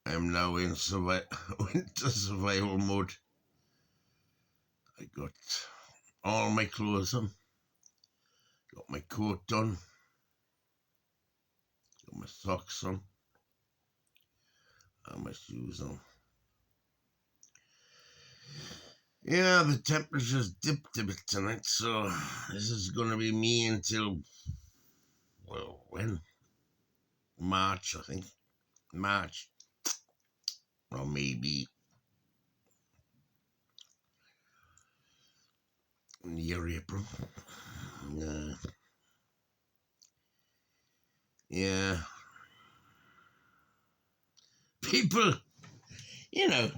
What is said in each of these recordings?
I'm now in winter survival mode. I got all my clothes on, got my coat on, got my socks on, and my shoes on. Yeah, the temperature's dipped a bit tonight, so this is going to be me until, well, when? March, I think. March. Or maybe near April. Yeah. People, you know,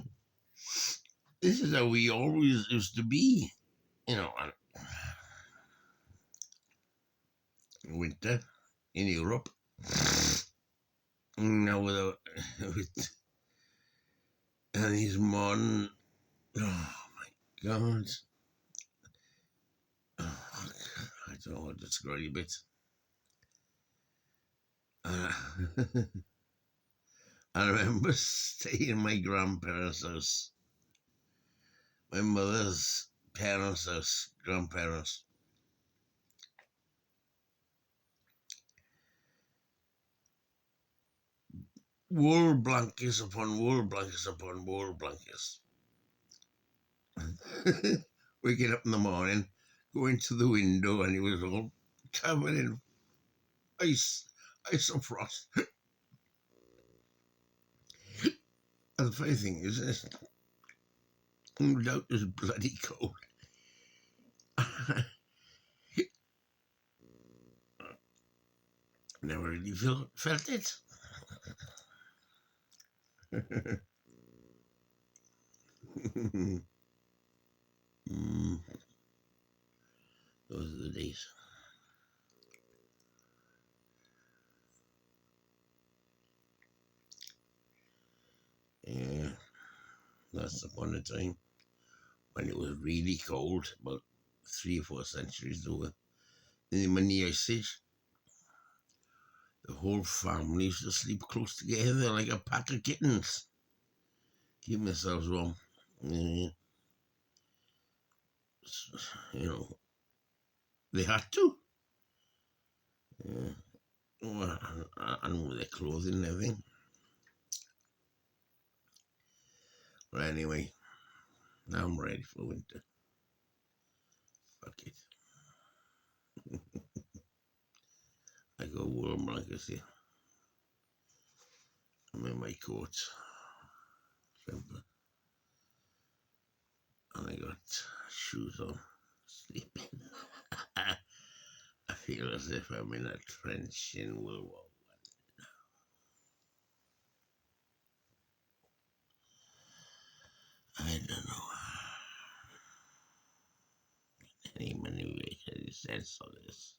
this is how we always used to be, in winter in Europe. Now with these modern, oh my God. Oh, I don't know what to describe it. Uh, I remember staying in my grandparents' house, my mother's parents' house, grandparents. Wool blankets upon wool blankets upon wool blankets. Waking up in the morning, going to the window, and it was all covered in ice and frost. And the funny thing is this, no doubt it was bloody cold. Never really felt it. Those are the days. Yeah, that's upon a time when it was really cold, about 3 or 4 centuries over. In the Ice Age, the whole family used to sleep close together like a pack of kittens. Keep themselves warm. You they had to. Yeah. Well, and with their clothing and everything. But anyway, now I'm ready for winter. Fuck it. I got warm blankets here. I'm in my coat, jumper, and I got shoes on, sleeping. I feel as if I'm in a trench in World War I. I don't know. Any ways any sense of this.